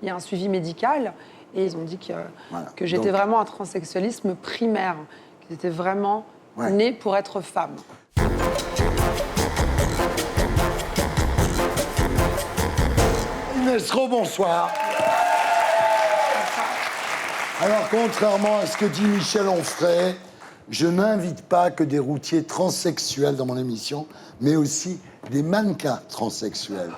il y a un suivi médical. Et ils ont dit que j'étais Donc, vraiment un transsexualisme primaire, que j'étais vraiment née pour être femme. Inès, rebonsoir. Alors, contrairement à ce que dit Michel Onfray, je n'invite pas que des routiers transsexuels dans mon émission, mais aussi des mannequins transsexuels.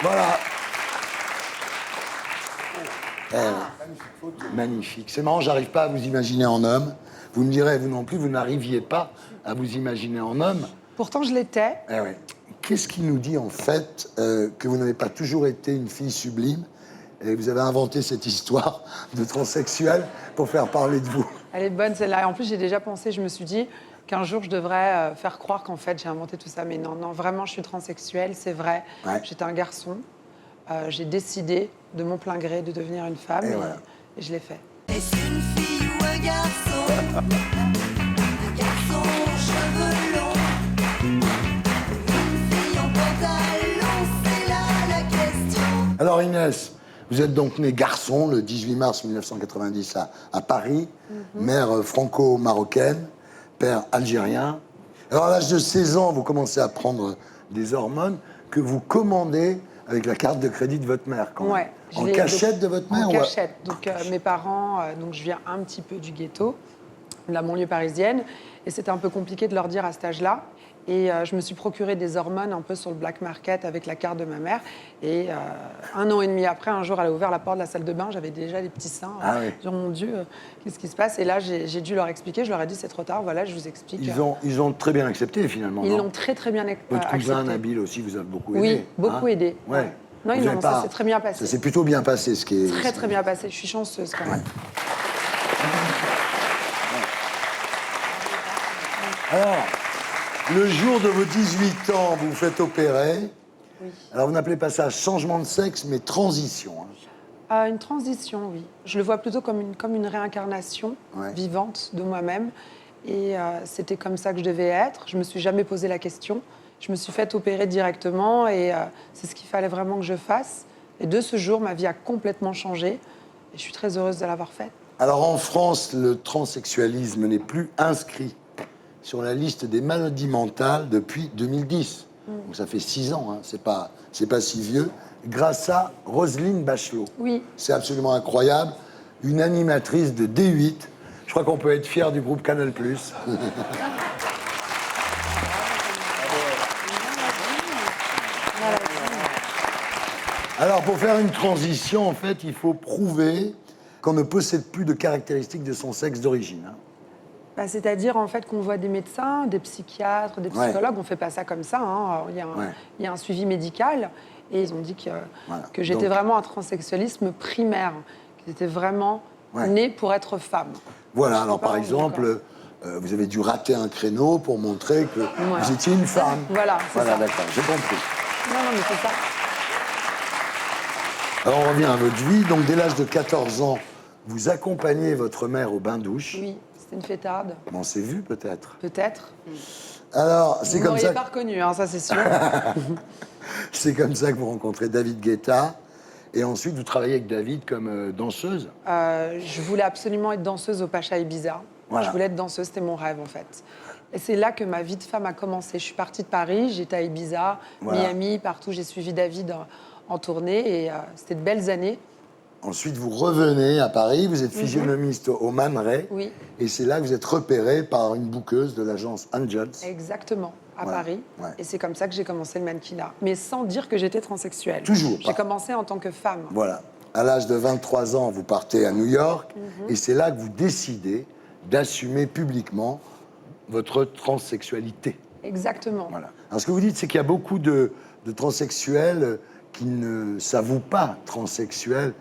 Voilà. Magnifique. C'est marrant, j'arrive pas à vous imaginer en homme. Vous me direz, vous non plus, vous n'arriviez pas à vous imaginer en homme. Pourtant, je l'étais. Eh oui. Qu'est-ce qui nous dit, en fait, que vous n'avez pas toujours été une fille sublime et vous avez inventé cette histoire de transsexuel pour faire parler de vous? Elle est bonne, celle-là. Et en plus, j'ai déjà pensé, je me suis dit qu'un jour, je devrais faire croire qu'en fait, j'ai inventé tout ça. Mais non, non, vraiment, je suis transsexuelle, c'est vrai. Ouais. J'étais un garçon. J'ai décidé de mon plein gré de devenir une femme et, voilà. et je l'ai fait. Est-ce une fille ou un garçon? Un garçon aux cheveux longs, une fille en pantalon, c'est là la question. Alors Inès, vous êtes donc née garçon le 18 mars 1990 à Paris, mère franco-marocaine, père algérien. Alors à l'âge de 16 ans, vous commencez à prendre des hormones que vous commandez avec la carte de crédit de votre mère, quand même. Ouais, En cachette de votre mère? En cachette. Donc mes parents, donc je viens un petit peu du ghetto, de la banlieue parisienne, et c'était un peu compliqué de leur dire à cet âge-là. Et je me suis procuré des hormones un peu sur le black market avec la carte de ma mère. Et 1 an et demi après, un jour, elle a ouvert la porte de la salle de bain, j'avais déjà les petits seins. Ah oui. Je me dis, oh mon Dieu, qu'est-ce qui se passe? Et là, j'ai dû leur expliquer, je leur ai dit, c'est trop tard, voilà, je vous explique. Ils ont très bien accepté, finalement. Ils non l'ont très très bien Votre cousin accepté. Nabil aussi vous a beaucoup aidé. Oui, beaucoup aidé. Ouais. Non, Vous avez ça s'est très bien passé. Ça s'est plutôt bien passé, ce qui est... Très très bien passé, je suis chanceuse quand même. Alors, le jour de vos 18 ans, vous vous faites opérer. Oui. Alors, vous n'appelez pas ça changement de sexe, mais transition. Hein. Une transition, oui. Je le vois plutôt comme une réincarnation vivante de moi-même. Et c'était comme ça que je devais être. Je ne me suis jamais posé la question. Je me suis fait opérer directement et c'est ce qu'il fallait vraiment que je fasse. Et de ce jour, ma vie a complètement changé. Et je suis très heureuse de l'avoir faite. Alors, en France, le transsexualisme n'est plus inscrit sur la liste des maladies mentales depuis 2010. Donc, ça fait 6 ans, hein. C'est pas si vieux. Grâce à Roselyne Bachelot. Oui. C'est absolument incroyable. Une animatrice de D8. Je crois qu'on peut être fier du groupe Canal+. Alors, pour faire une transition, en fait, il faut prouver qu'on ne possède plus de caractéristiques de son sexe d'origine. Hein. Bah, c'est-à-dire, en fait, qu'on voit des médecins, des psychiatres, des psychologues. On ne fait pas ça comme ça. Hein. Il y a un suivi médical. Et ils ont dit que j'étais vraiment un transsexualisme primaire, que j'étais vraiment née pour être femme. Voilà, alors par exemple, vous avez dû rater un créneau pour montrer que vous étiez une femme. Voilà, c'est ça. D'accord, j'ai compris. Non, mais c'est ça. Alors on revient à votre vie. Donc dès l'âge de 14 ans, vous accompagnez votre mère au bain-douche. Oui, c'était une fêtarde. On s'est vu peut-être. Peut-être. Alors, c'est Vous comme ça. m'auriez pas reconnu, hein, ça c'est sûr. C'est comme ça que vous rencontrez David Guetta. Et ensuite, vous travaillez avec David comme danseuse. Je voulais absolument être danseuse au Pacha Ibiza. Voilà. Je voulais être danseuse, c'était mon rêve en fait. Et c'est là que ma vie de femme a commencé. Je suis partie de Paris, j'étais à Ibiza, Miami, partout. J'ai suivi David en tournée et c'était de belles années. Ensuite, vous revenez à Paris, vous êtes physionomiste au Man Ray. Oui. Et c'est là que vous êtes repérée par une bookeuse de l'agence Angels. Exactement, à Paris. Ouais. Et c'est comme ça que j'ai commencé le mannequinat. Mais sans dire que j'étais transsexuelle. Toujours pas. J'ai commencé en tant que femme. Voilà. À l'âge de 23 ans, vous partez à New York. Et c'est là que vous décidez d'assumer publiquement votre transsexualité. Exactement. Voilà. Alors, ce que vous dites, c'est qu'il y a beaucoup de transsexuels qui ne s'avouent pas transsexuels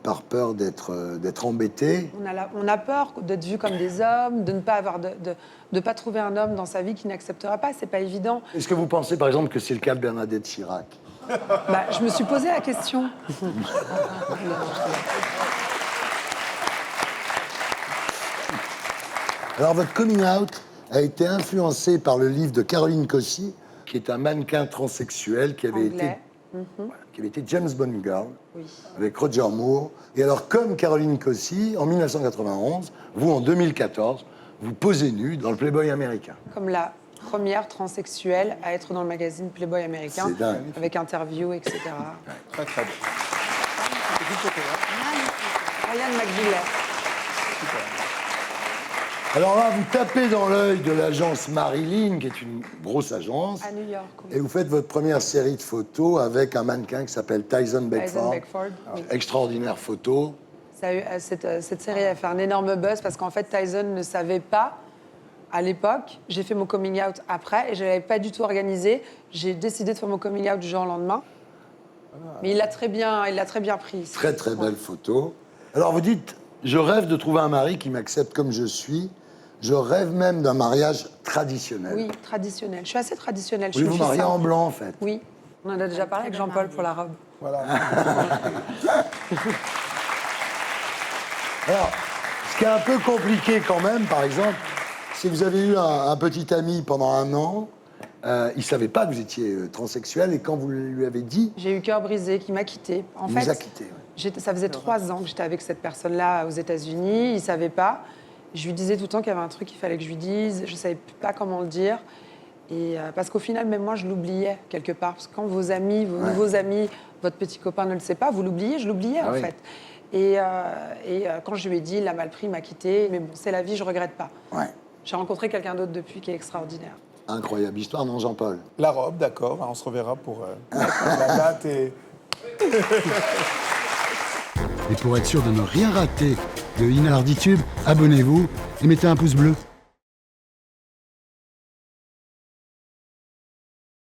par peur d'être embêtés. On a peur d'être vu comme des hommes, de ne pas avoir de pas trouver un homme dans sa vie qui n'acceptera pas. C'est pas évident. Est-ce que vous pensez, par exemple, que c'est le cas de Bernadette Chirac? Bah, je me suis posé la question. Alors, votre coming out a été influencé par le livre de Caroline Cossy, qui est un mannequin transsexuel qui avait Anglais. voilà, qui avait été James Bond Girl, Oui. avec Roger Moore. Et alors, comme Caroline Cossy, en 1991, vous, en 2014, vous posez nu dans le Playboy américain. Comme la première transsexuelle à être dans le magazine Playboy américain, C'est dingue. avec interview, etc. Très, très beau. Ryan McGillet. Alors là, vous tapez dans l'œil de l'agence Marilyn, qui est une grosse agence, À New York. Oui. et vous faites votre première série de photos avec un mannequin qui s'appelle Tyson Beckford. Tyson Beckford, oui. Extraordinaire photo. Ça a eu, cette série a fait un énorme buzz parce qu'en fait, Tyson ne savait pas à l'époque. J'ai fait mon coming out après et je ne l'avais pas du tout organisé. J'ai décidé de faire mon coming out du jour au lendemain. Mais il l'a très bien pris. Très, très belle photo. Alors, vous dites, je rêve de trouver un mari qui m'accepte comme je suis. Je rêve même d'un mariage traditionnel. Oui, traditionnel. Je suis assez traditionnelle. Vous voulez vous marier en blanc, en fait. Oui. On en a déjà parlé avec Jean-Paul pour la robe. Voilà. Alors, ce qui est un peu compliqué quand même, par exemple, c'est que vous avez eu un petit ami pendant 1 an. Il ne savait pas que vous étiez transsexuel et quand vous lui avez dit, J'ai eu cœur brisé qui m'a quittée. En il fait, vous a quitté. ça faisait 3 ans que j'étais avec cette personne-là aux États-Unis. Il ne savait pas. Je lui disais tout le temps qu'il y avait un truc qu'il fallait que je lui dise. Je ne savais pas comment le dire. Et, parce qu'au final, même moi, je l'oubliais quelque part. Parce que quand vos amis, vos nouveaux amis, votre petit copain ne le sait pas, vous l'oubliez, je l'oubliais en oui. fait. Et quand je lui ai dit, il l'a mal pris, il m'a quitté. Mais bon, c'est la vie, je ne regrette pas. Ouais. J'ai rencontré quelqu'un d'autre depuis qui est extraordinaire. Incroyable histoire, non, Jean-Paul? La robe, d'accord. On se reverra pour la date et... Et pour être sûr de ne rien rater de Inarditube, abonnez-vous et mettez un pouce bleu.